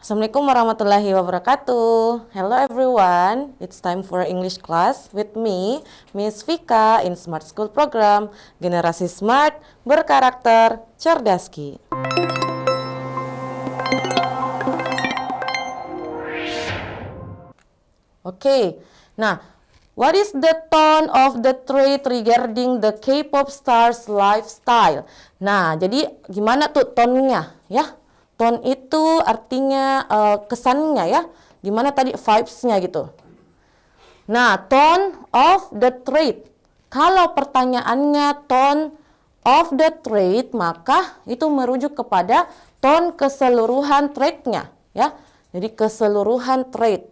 Assalamualaikum warahmatullahi wabarakatuh. Hello everyone, it's time for English class with me, Miss Vika in Smart School Program, Generasi Smart berkarakter Cerdaski. Oke, nah, what is the tone of the thread regarding the K-pop stars lifestyle? Nah, jadi gimana tuh tone-nya ya? Tone itu artinya kesannya ya. Gimana tadi vibes-nya gitu. Nah, tone of the thread. Kalau pertanyaannya tone of the thread, maka itu merujuk kepada tone keseluruhan thread-nya ya. Jadi keseluruhan thread.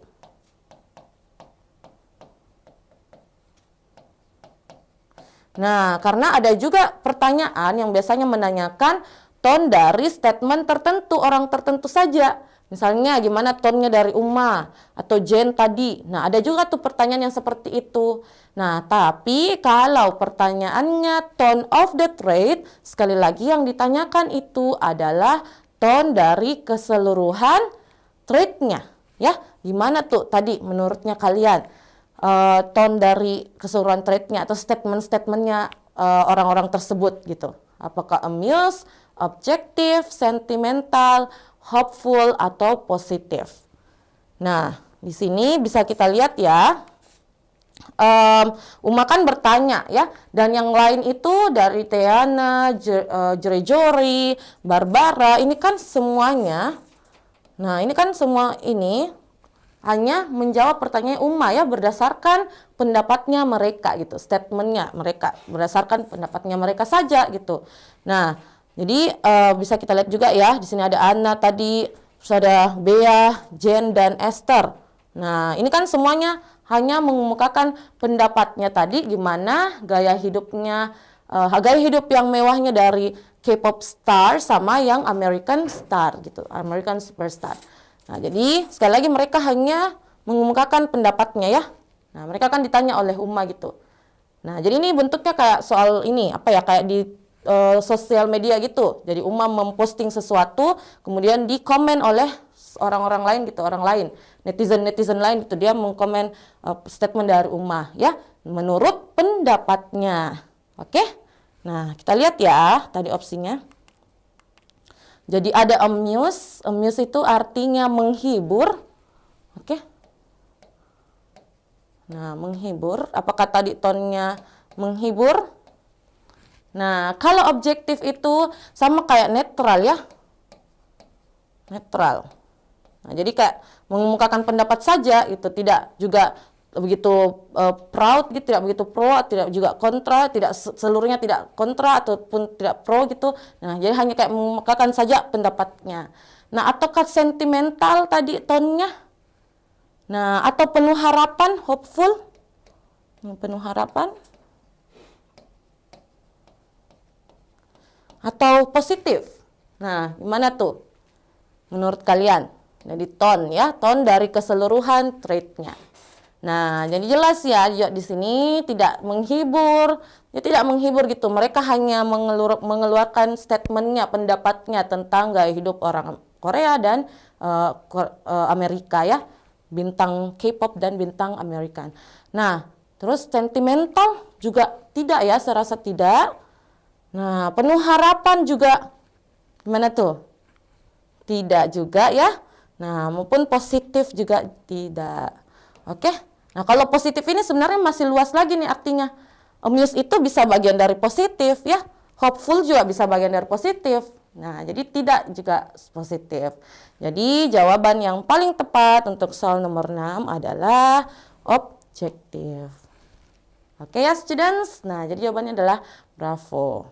Nah, karena ada juga pertanyaan yang biasanya menanyakan tone dari statement tertentu, orang tertentu saja. Misalnya gimana tone-nya dari Uma atau Jen tadi. Nah, ada juga tuh pertanyaan yang seperti itu. Nah, tapi kalau pertanyaannya tone of the thread, sekali lagi yang ditanyakan itu adalah tone dari keseluruhan thread-nya. Ya, gimana tuh tadi menurutnya kalian? Tone dari keseluruhan thread-nya atau statement-statementnya orang-orang tersebut gitu. Apakah amused, objektif, sentimental, hopeful, atau positif. Nah, di sini bisa kita lihat ya. Uma kan bertanya ya, dan yang lain itu dari Teana, Jerejori, Barbara, ini kan semuanya. Nah, ini kan semua ini hanya menjawab pertanyaan Uma ya berdasarkan pendapatnya mereka gitu, statementnya mereka berdasarkan pendapatnya mereka saja gitu. Nah, jadi bisa kita lihat juga ya di sini ada Anna tadi, terus ada Bea, Jen dan Esther. Nah, ini kan semuanya hanya mengemukakan pendapatnya tadi gimana gaya hidupnya, gaya hidup yang mewahnya dari K-pop star sama yang American star gitu, American superstar. Nah, jadi sekali lagi mereka hanya mengemukakan pendapatnya ya. Nah, mereka kan ditanya oleh Uma gitu. Nah, jadi ini bentuknya kayak soal ini, apa ya, kayak di sosial media gitu. Jadi Uma memposting sesuatu, kemudian dikomen oleh orang-orang lain gitu, orang lain. Netizen-netizen lain gitu, dia mengkomen statement dari Uma ya, menurut pendapatnya. Oke? Nah, kita lihat ya tadi opsinya. Jadi ada amuse itu artinya menghibur. Oke. Nah, menghibur, apakah tadi tonnya menghibur? Nah, kalau objektif itu sama kayak netral ya. Netral. Nah, jadi kayak mengemukakan pendapat saja itu, tidak juga begitu proud gitu, tidak begitu pro, tidak juga kontra, tidak seluruhnya tidak kontra ataupun tidak pro gitu. Nah, jadi hanya kayak mengemukakan saja pendapatnya. Nah, ataukah sentimental tadi tonnya? Nah, atau penuh harapan, hopeful? Penuh harapan? Atau positif? Nah, gimana tuh menurut kalian? Jadi tone ya, tone dari keseluruhan trait-nya. Nah, jadi jelas ya di sini tidak menghibur, ya tidak menghibur gitu. Mereka hanya mengeluarkan statementnya, pendapatnya tentang gaya hidup orang Korea dan Amerika ya, bintang K-pop dan bintang American. Nah, terus sentimental juga tidak ya, saya rasa tidak. Nah, penuh harapan juga gimana tuh? Tidak juga ya. Nah, maupun positif juga tidak. Oke. Nah, kalau positif ini sebenarnya masih luas lagi nih artinya. Amused itu bisa bagian dari positif ya. Hopeful juga bisa bagian dari positif. Nah, jadi tidak juga positif. Jadi jawaban yang paling tepat untuk soal nomor 6 adalah objektif. Oke ya students. Nah, jadi jawabannya adalah bravo.